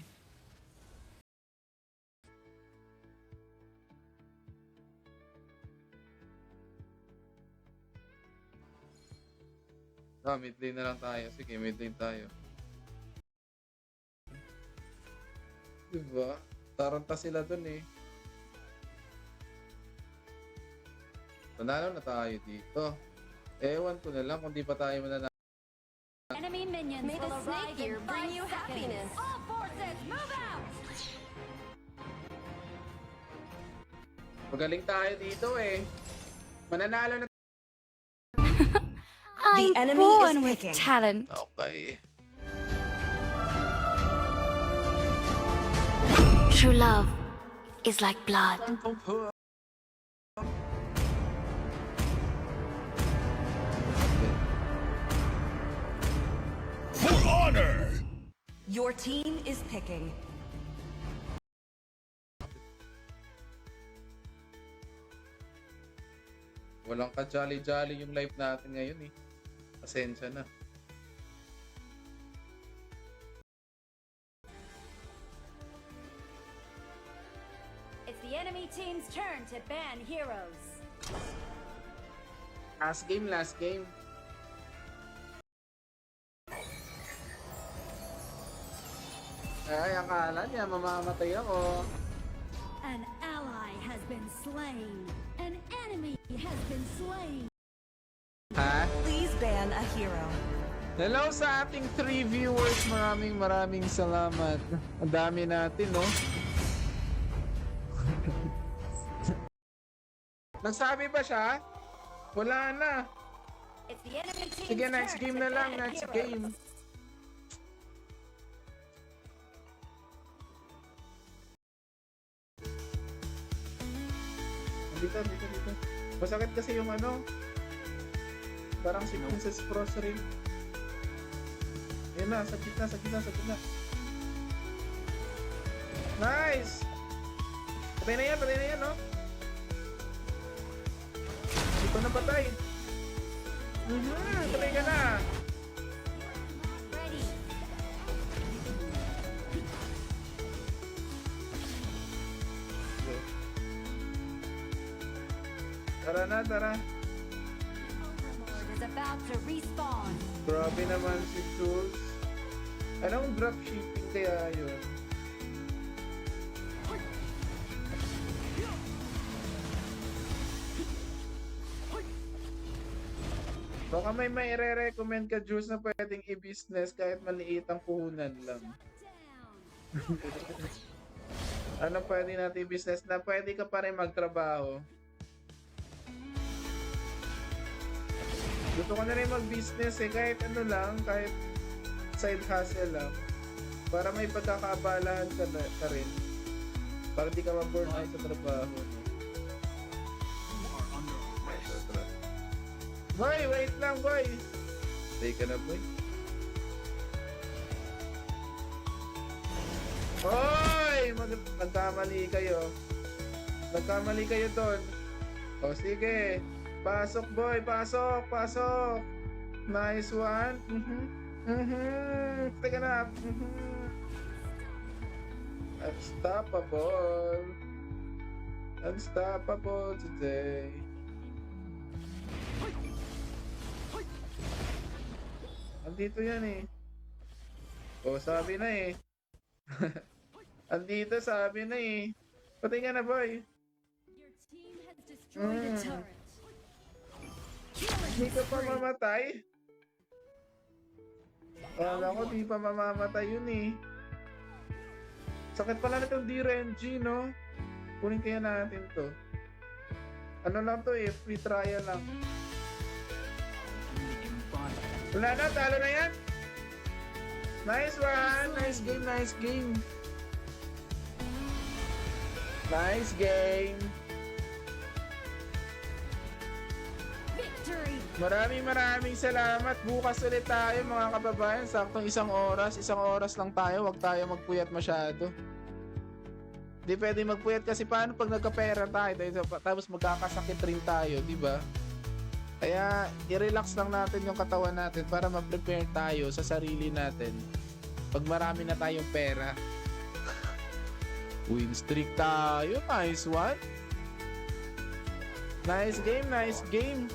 [SPEAKER 1] Mid lane na lang tayo. Sige, mid lane tayo. Diba? Taranta sila dun eh. Panalo na tayo dito. Ewan ko na lang kung di pa tayo mananalo.
[SPEAKER 3] Enemy minions
[SPEAKER 5] May the
[SPEAKER 3] will
[SPEAKER 5] snake
[SPEAKER 3] arrive in
[SPEAKER 5] here
[SPEAKER 3] 5
[SPEAKER 5] bring you
[SPEAKER 3] seconds.
[SPEAKER 5] happiness.
[SPEAKER 3] All forces, move out!
[SPEAKER 1] Magaling tayo dito eh. Mananalo na.
[SPEAKER 7] I'm born with talent.
[SPEAKER 1] Okay.
[SPEAKER 7] True love is like blood.
[SPEAKER 5] Your team is picking.
[SPEAKER 1] Walang ka-jolly-jolly yung life natin ngayon eh. Pasensya na.
[SPEAKER 3] It's the enemy team's turn to ban heroes.
[SPEAKER 1] Last game, last game. Ay, akala niya mamamatay ako.
[SPEAKER 5] An ally has been slain. An enemy has been slain.
[SPEAKER 1] Ha?
[SPEAKER 5] Please ban a hero.
[SPEAKER 1] Hello sa ating 3 viewers. Maraming salamat. Ang dami natin, no? Nagsabi ba siya? Wala na.
[SPEAKER 3] It's the enemy team's
[SPEAKER 1] Sige, next
[SPEAKER 3] turn
[SPEAKER 1] game
[SPEAKER 3] to
[SPEAKER 1] na lang.
[SPEAKER 3] ban
[SPEAKER 1] Next
[SPEAKER 3] heroes.
[SPEAKER 1] game. Dito. Masakit kasi yung ano. Parang si Princess Frost rin. Ayun na, sa gitna. Nice! Patay na yan, no? Hindi ko napatay. Patay ka na.
[SPEAKER 3] Ready.
[SPEAKER 1] Tara na, tara.
[SPEAKER 3] Overlord is about to respawn.
[SPEAKER 1] Grabe naman si Jules. Anong dropshipping kaya yun? Baka may re-recommend ka, Jules, na pwedeng i-business kahit maliit ang puhunan lang. Ano pwede natin i-business na pwede ka pa rin magtrabaho? Gusto ko na rin mag-business eh, kahit ano lang, kahit side hustle lang. Para may pagkakaabalahan ka rin. Para di ka ma-burn out sa trabaho.
[SPEAKER 4] You are under arrest.
[SPEAKER 1] Boy, wait lang, boy. Stay ka na, boy. Hoy! Nagkamali kayo. Nagkamali kayo doon. O, sige. Pasok, boy. Pasok. Pasok. Nice one. Teka na. Unstoppable. Unstoppable today. Andito yan eh. O, sabi na eh. Andito, sabi na eh. Patay ka na, boy.
[SPEAKER 5] Your team has destroyed a turret.
[SPEAKER 1] Hindi ka pa mamatay? Wala ko, di pa mamamatay yun eh. Sakit pala nitong D-Renji, no? Kunin kaya natin to. Ano lang to eh, free trial lang. Wala na, talo na yan. Nice one! Nice game, nice game. Nice game.
[SPEAKER 5] Victory!
[SPEAKER 1] Maraming salamat. Bukas ulit tayo mga kababayan. Saktong 1 oras. 1 oras lang tayo. Huwag tayo magpuyat masyado. Di pwede magpuyat kasi paano pag nagkapera tayo tapos magkakasakit rin tayo, di ba? Kaya i-relax lang natin yung katawan natin para ma-prepare tayo sa sarili natin pag marami na tayong pera. Win streak tayo. Nice one. Nice game, nice game.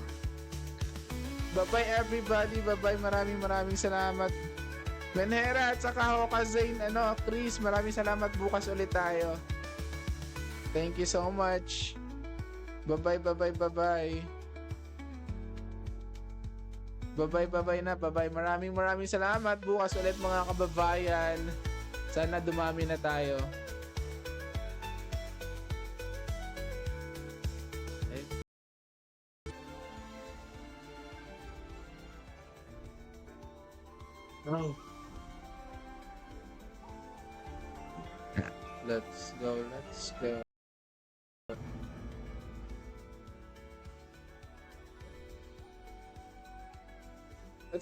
[SPEAKER 1] Bye-bye everybody. Bye-bye. Maraming salamat. Menhera at saka Hokazane, Chris, maraming salamat. Bukas ulit tayo. Thank you so much. Bye-bye, bye-bye, bye-bye. Bye-bye na. Bye-bye. Maraming salamat. Bukas ulit mga kababayan. Sana dumami na tayo. Oh. Let's go. Let's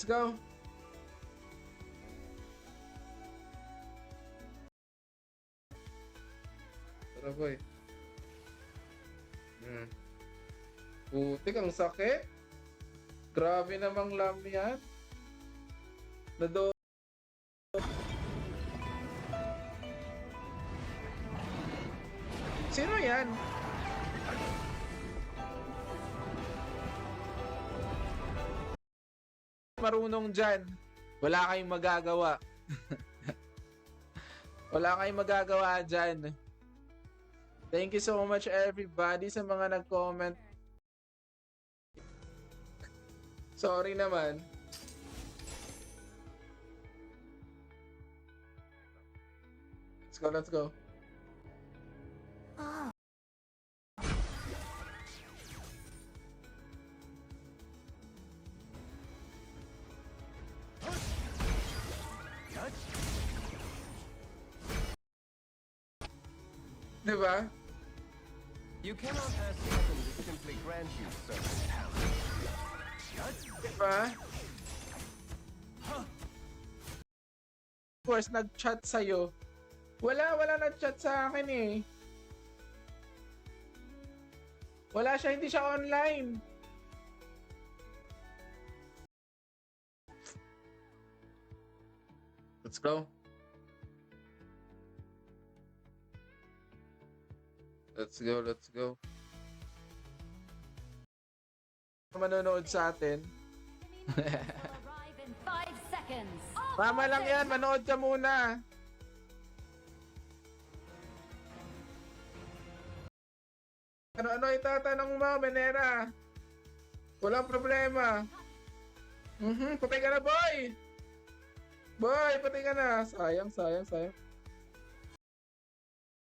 [SPEAKER 1] go. Tara, boy. Putik, ang sakit. Grabe namang lam yan. Sino yan? Marunong dyan. Wala kayong magagawa. Wala kayong magagawa dyan. Thank you so much everybody sa mga nag-comment. Sorry naman. Let's go. Diba?
[SPEAKER 10] You cannot ask heaven to simply grant you certain talents.
[SPEAKER 1] Diba? Of course, nag-chat sa'yo. Wala nag-chat sa akin eh. Wala siya, hindi siya online. Let's go. Let's go. Manonood sa atin.
[SPEAKER 3] Arrive in 5 seconds.
[SPEAKER 1] Tama lang yan, manood ka muna. Ano itatanong mo, Menera? Walang problema. Patay ka na, boy! Boy, patay ka na. Sayang.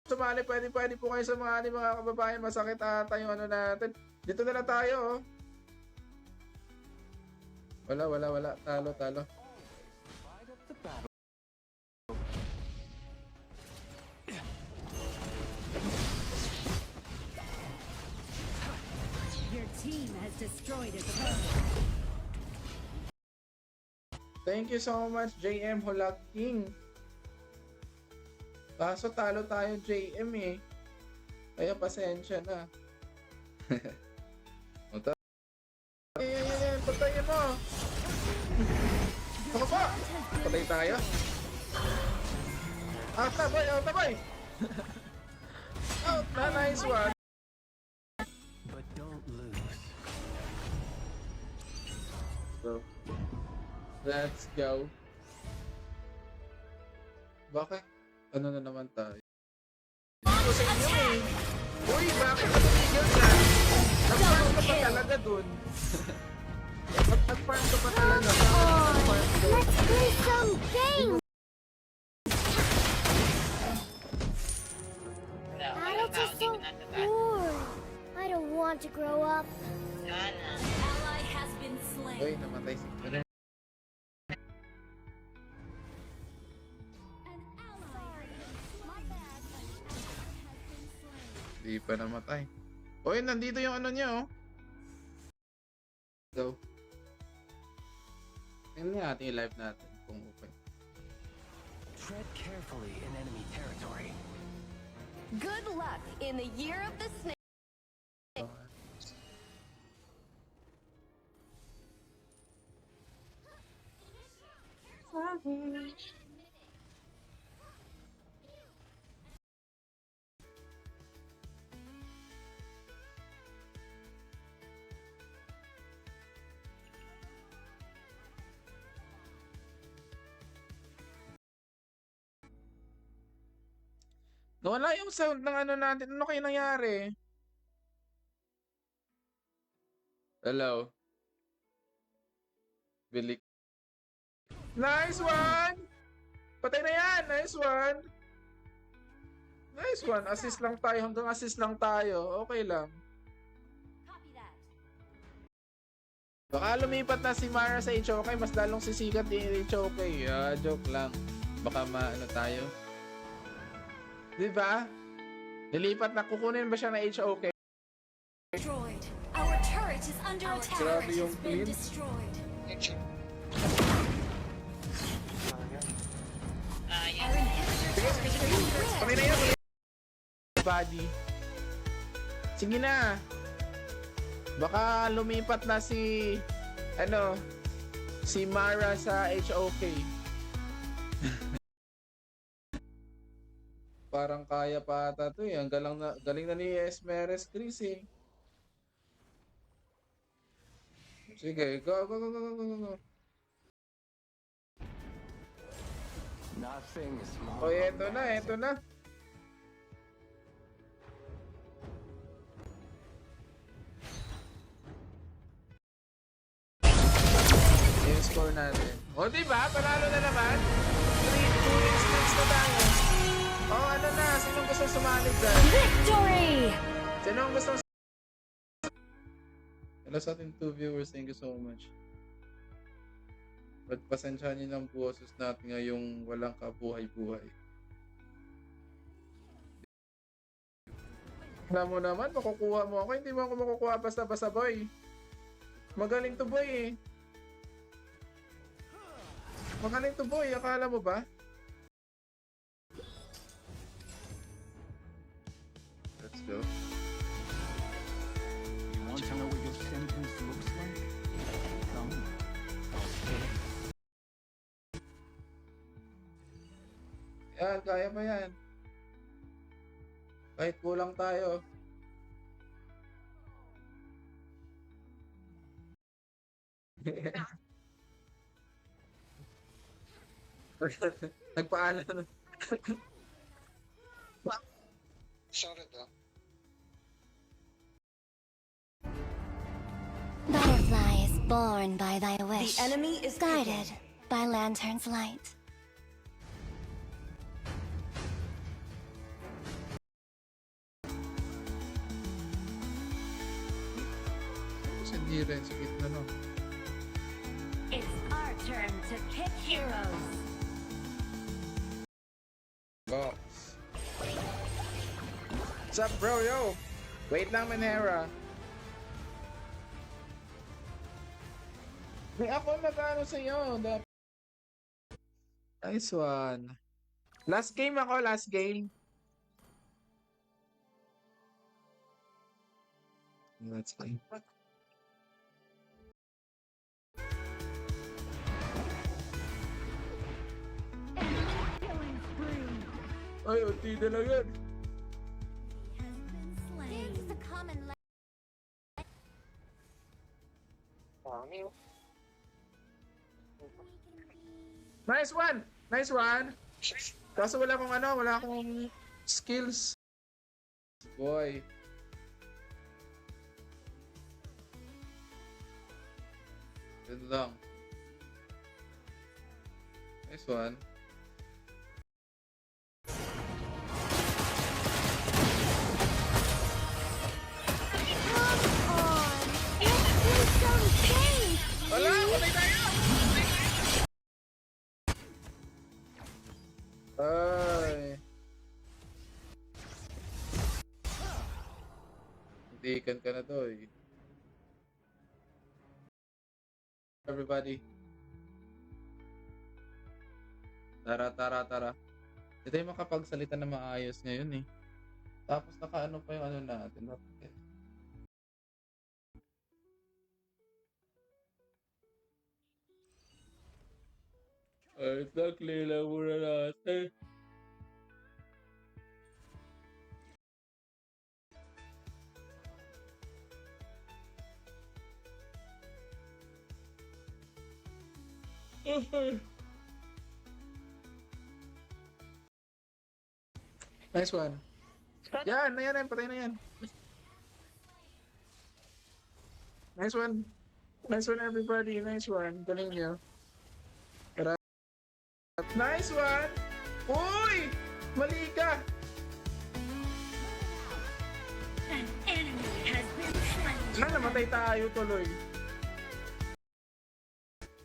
[SPEAKER 1] Sumali, pwede po kayo sumali mga kababayan. Masakit ata yung natin. Dito na lang tayo, oh. Wala. Talo.
[SPEAKER 5] Your team has destroyed a turret.
[SPEAKER 2] Thank you so much, JM Hulak King. Kaso talo tayo, JM eh. Kaya pasensya na. Ayan, patayin mo. Ako pa. Patay tayo. Out na boy, out na boy. Out na, nice one.
[SPEAKER 8] But don't lose.
[SPEAKER 2] So, let's go. Bakit? Ano na naman tayo? Ito sa inyo eh. Uy, bakit tumigil ka? Nag-farm ka pa talaga dun. Nag-farm ka pa talaga.
[SPEAKER 7] Let's play some games. Adults are so bored. I don't want to grow up.
[SPEAKER 5] Ally has been slain.
[SPEAKER 2] Uy, namatay si Karen.
[SPEAKER 5] An ally. My bad. An ally has been slain.
[SPEAKER 2] Di pa namatay. Uy, nandito yung ano niya oh. Go. Tingnan nga natin yung live natin kung open.
[SPEAKER 8] Tread carefully in enemy territory.
[SPEAKER 3] Good luck in the year of the snake.
[SPEAKER 2] Nawala yung sound ng ano natin. Ano kayo nangyari? Hello? Bilik. Nice one! Patay na yan! Nice one! Nice one. Assist lang tayo. Hanggang assist lang tayo. Okay lang.
[SPEAKER 5] Copy that.
[SPEAKER 2] Baka lumipat na si Mara sa HOK. Mas lalong sisikat yung HOK. Joke lang. Baka maano tayo. Diba? Nilipat na. Kukunin ba siya na HOK?
[SPEAKER 5] Destroyed. Our turret is under attack.
[SPEAKER 2] Grabe yung
[SPEAKER 5] Has been
[SPEAKER 2] clean.
[SPEAKER 5] destroyed.
[SPEAKER 6] Ayan.
[SPEAKER 5] Our inhibitor
[SPEAKER 2] Pati na yun. Body. Sige na. Baka lumipat na si si Mara sa HOK. Parang kaya pa ata to eh. Ang galing na ni Esmeres Chris eh. Sige, go.
[SPEAKER 8] Nothing is
[SPEAKER 2] O
[SPEAKER 8] more
[SPEAKER 2] eto na. Yung score natin. O diba? Panalo na naman. 2 instance na tayo. O ano na? Sinong gusto sumali dyan?
[SPEAKER 3] Victory!
[SPEAKER 2] Sinong gusto Hello sa ating 2 viewers. Thank you so much. Pagpasensyahan niyo ng boses natin ngayong walang kabuhay-buhay. Alam mo naman, makukuha mo ako. Hindi mo ako makukuha basta-basta, boy. Magaling to, boy eh. Magaling to, boy. Akala mo ba? Let's go.
[SPEAKER 8] You want to know what your sentence looks like? Come.
[SPEAKER 2] Yan, kaya pa yan. Kahit kulang tayo. Nagpaalam na.
[SPEAKER 4] Sorry daw.
[SPEAKER 7] Butterfly is born by thy wish.
[SPEAKER 3] The enemy is
[SPEAKER 7] Guided by lantern's light.
[SPEAKER 2] Hindi rin sa gitna no.
[SPEAKER 3] It's our turn to pick heroes.
[SPEAKER 2] Box. What's up bro, yo? Wait lang Manera.
[SPEAKER 1] May ako magano sa'yo. Nice one. Last game ako, last game. That's fine.
[SPEAKER 3] Killing spree.
[SPEAKER 1] Ay, unti na lang yan.
[SPEAKER 5] Has been slain.
[SPEAKER 7] Dance is a common
[SPEAKER 1] Nice one! Nice one! Kaso wala akong wala akong skills. Boy. Good lang. Nice one. Wala! Patay tayo! Ay. Hindikan ka na to eh. Everybody. Tara. Hindi tayo makapagsalita na maayos ngayon eh. Tapos nakaano pa yung natin. Okay. Exactly lang muna natin. Nice one. Yan, patay na yan. Nice one. Nice one everybody, nice one. Galing nyo. Nice one! Uy! Mali ka!
[SPEAKER 5] An enemy has been slain.
[SPEAKER 1] Namatay tayo tuloy.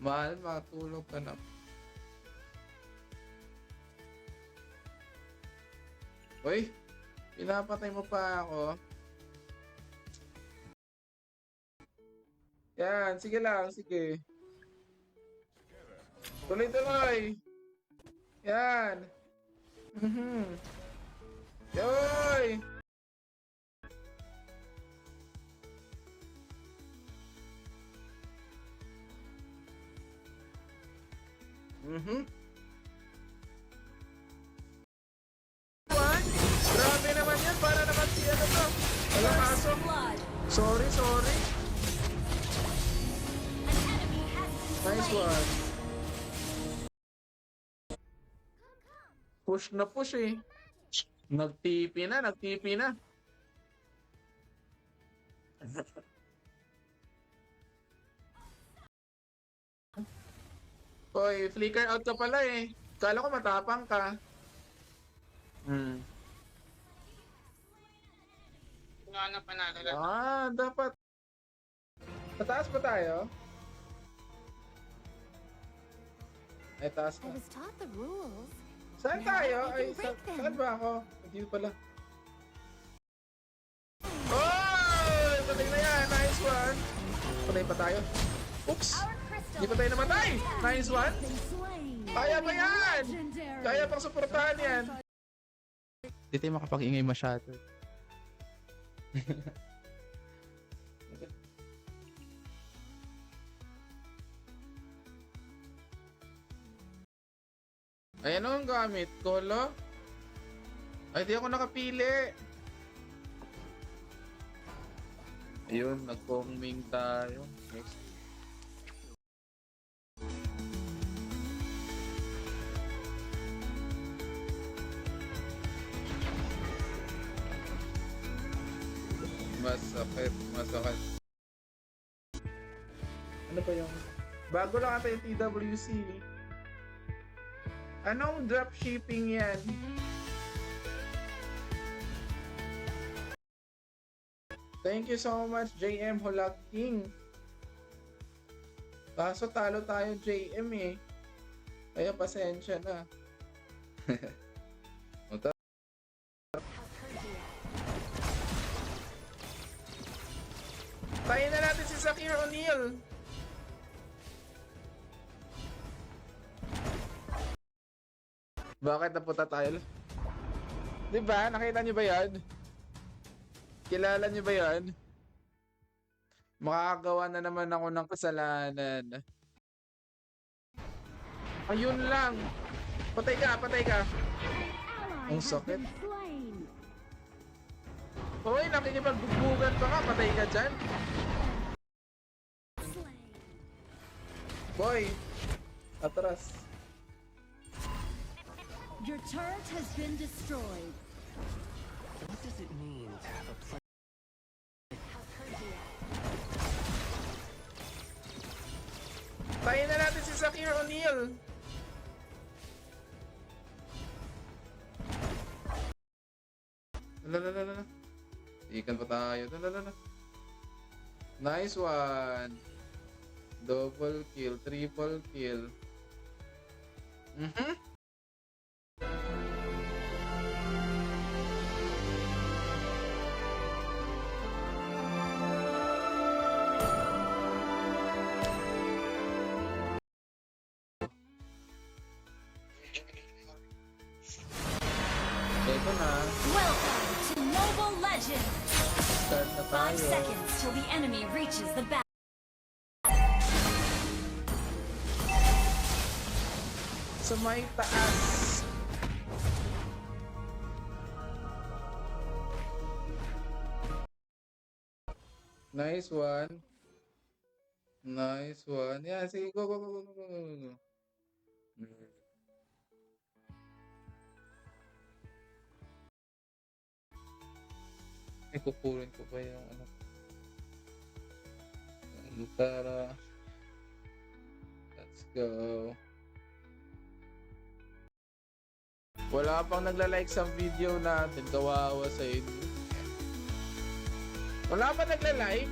[SPEAKER 1] Mahal, matulog ka na. Uy! Pinapatay mo pa ako. Yan, sige lang, sige. Tuloy-tuloy! Yan! Yoy! What? Grabe naman yan, para naman si to. Wala kaso. Sorry. Nice one. Push eh. Nagtipi na. Hoy, flicker out ka pala eh. Kala ko matapang ka.
[SPEAKER 6] Panalo lang.
[SPEAKER 1] Dapat. Mataas pa tayo? Ay, taas
[SPEAKER 7] I
[SPEAKER 1] na.
[SPEAKER 7] was taught the rules.
[SPEAKER 1] Saan tayo? Ay, saan ba ako? Dito pala. Oh! Patay na yan. Nice one. Patay pa tayo. Oops! Hindi pa tayo namatay. Nice one.
[SPEAKER 5] Been slain.
[SPEAKER 1] Kaya pa yan!
[SPEAKER 5] Legendary.
[SPEAKER 1] Kaya pang suportahan yan. Hindi tayo makapag-ingay masyado. Ay, ano ang gamit? Kolo? Ay, di ako nakapili. Ayun, nag-bombing tayo. Next. Masakit. Ano ba yung... Bago lang ata yung TWC. Anong dropshipping yan? Thank you so much, JM Hulag King. Kaso talo tayo, JM eh. Kaya pasensya na. Tayo na natin si Zakir O'Neal. Bakit napunta tayo? Diba? Nakita niyo ba yan? Kilala niyo ba yan? Makakagawa na naman ako ng kasalanan. Ayun lang. Patay ka, patay ka. Ang sakit. Hoy, nakikipagbubugan pa ka. Patay ka dyan. Boy, atras.
[SPEAKER 5] Your turret has been destroyed.
[SPEAKER 8] What does it mean to have a plan?
[SPEAKER 1] Tayo na natin si Zakir O'Neal. Lalalala. Ikan pa tayo. Lalalala. Nice one. Double kill, triple kill. Ito na.
[SPEAKER 5] Welcome to Mobile Legends!
[SPEAKER 1] Start na
[SPEAKER 5] 5
[SPEAKER 1] tayo.
[SPEAKER 5] seconds till the enemy reaches the battle.
[SPEAKER 1] Sa may taas. Nice one. Nice one. Yeah, sige, go, go, go, go, go, go, go. Ay, kukurin ko pa yung ano. Tara. Let's go. Wala pang nagla-like sa video natin. Kawawa sa inyo. Wala pa nagla-like?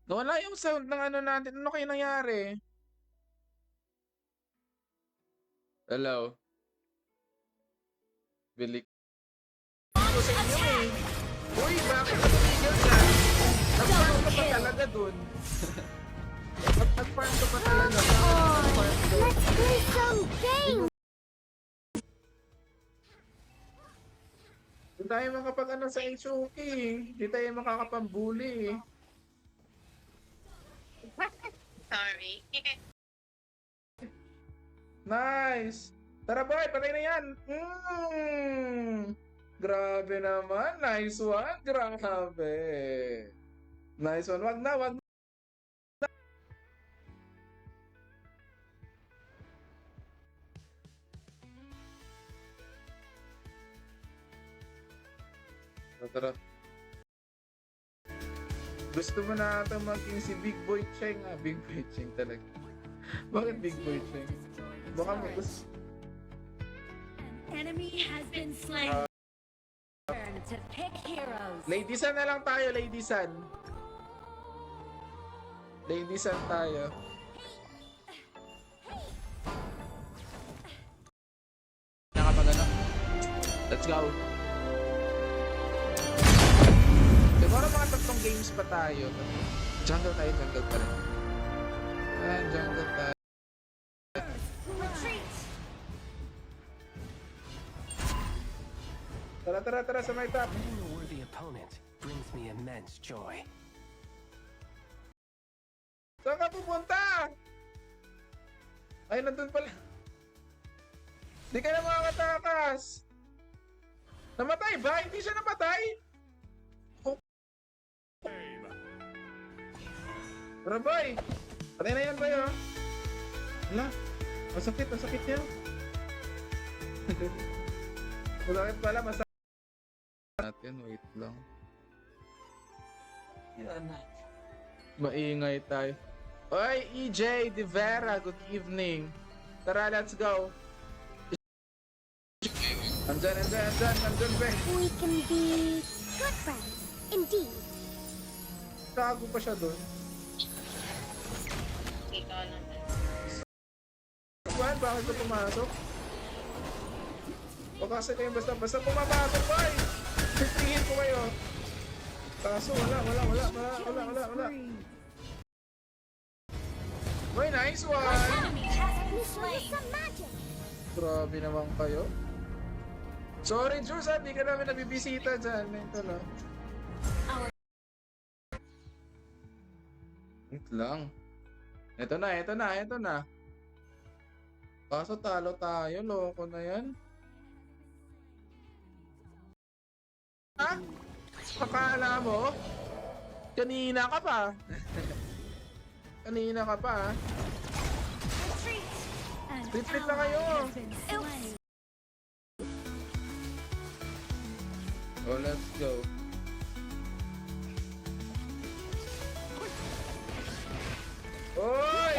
[SPEAKER 1] Wala yung sound ng ano natin. Ano kayo nangyari? Hello? Bilik ko sa inyo eh. Uy, bakit ka tumigil na? Nag-farm ka pa talaga dun. Nag-farm ka pa talaga.
[SPEAKER 7] Let's play some games!
[SPEAKER 1] Hindi tayo makapag-ano sa HOK. Hindi tayo makakapambuli eh.
[SPEAKER 6] Sorry.
[SPEAKER 1] Nice! Tara boy, patay na yan! Grabe naman. Nice one. Grabe. Nice one. Wag na, wag na. Tara. Gusto mo na ata maging si Big Boy Cheng ah. Big Boy Cheng talaga. Bakit Big Boy Cheng? Baka mo gusto.
[SPEAKER 5] An enemy has been slain. Turn to pick heroes.
[SPEAKER 1] Ladies-an na lang tayo, ladies-an. Ladies-an tayo. Nakapag ano? Let's go. Siguro mga 3 games pa tayo. Jungle tayo, jungle pa rin. Jungle tayo.
[SPEAKER 5] Retreat.
[SPEAKER 1] Tara, tara, tara sa my top.
[SPEAKER 8] Being a worthy opponent brings me immense joy.
[SPEAKER 1] Saan ka pupunta? Ay, nandun pala. Di ka na makakatakas. Namatay ba? Hindi siya namatay? Oh. Tara, boy. Patay na yan, boy, oh. Hala. Masakit niya. Masakit pala, masakit. Natin, wait lang. Yan na. Maingay tayo. Oy, EJ De Vera, good evening. Tara, let's go. Andyan, Ben.
[SPEAKER 7] We can be good friends, indeed.
[SPEAKER 1] Tago pa siya doon.
[SPEAKER 6] Ikaw lang.
[SPEAKER 1] Juan, bakit ka pumasok? O kasi kayo basta pumapasok, boy! Tingin ko kayo. Kaso wala.
[SPEAKER 2] Uy, nice one!
[SPEAKER 5] Enemy has
[SPEAKER 7] Let
[SPEAKER 5] been
[SPEAKER 7] me show you
[SPEAKER 5] slain.
[SPEAKER 7] some magic.
[SPEAKER 2] Grabe naman kayo. Sorry, Jules, di ka namin nabibisita dyan. Ito na.
[SPEAKER 5] Our
[SPEAKER 2] Wait lang. Ito na. Kaso talo tayo, loko na yan. Ha? Akala mo? Kanina ka pa. Kanina ka pa, ha?
[SPEAKER 5] retreat. An
[SPEAKER 2] Retreat na
[SPEAKER 5] ally
[SPEAKER 2] kayo.
[SPEAKER 5] has been slain.
[SPEAKER 2] Oh, let's go. Oy!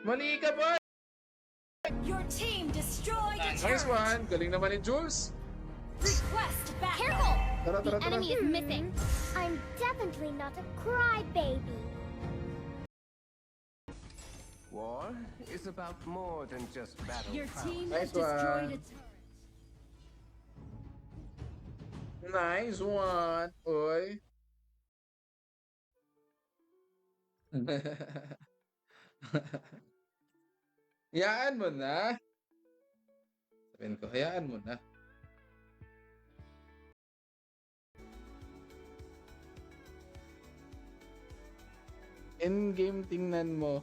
[SPEAKER 2] Mali ka ba?
[SPEAKER 5] Your team destroyed a
[SPEAKER 2] Nice
[SPEAKER 5] turret.
[SPEAKER 2] one! Galing naman ni Jules.
[SPEAKER 5] Request backup.
[SPEAKER 7] Careful!
[SPEAKER 2] Tara,
[SPEAKER 7] The
[SPEAKER 2] tara, tara.
[SPEAKER 7] enemy is missing. I'm definitely not a crybaby.
[SPEAKER 10] War is about more than just battle.
[SPEAKER 5] Your
[SPEAKER 10] prowess.
[SPEAKER 5] team
[SPEAKER 2] Nice
[SPEAKER 5] has destroyed
[SPEAKER 2] one.
[SPEAKER 5] a turret.
[SPEAKER 2] Nice one! Oy. Hayaan mo na. Sabihin ko, hayaan mo na. In-game tingnan mo.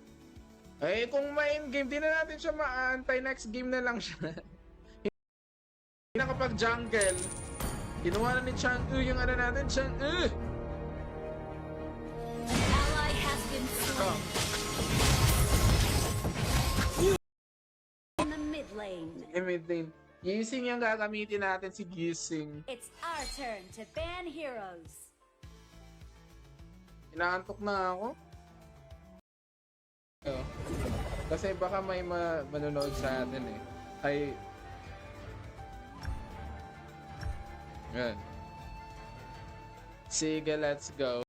[SPEAKER 2] Eh, kung may in-game, di na natin siya maantay. Next game na lang siya. Hindi na kapag jungle. Kinuha na ni Chang'e yung ano natin, Chang'e!
[SPEAKER 5] An ally has been slain. In the mid lane.
[SPEAKER 2] Everything. Gising yung gagamitin natin si Gising.
[SPEAKER 5] It's our turn to ban heroes.
[SPEAKER 2] Inaantok na ako. Oh. Kasi baka may manonood sa atin eh. Ay... Yan. Sige, let's go.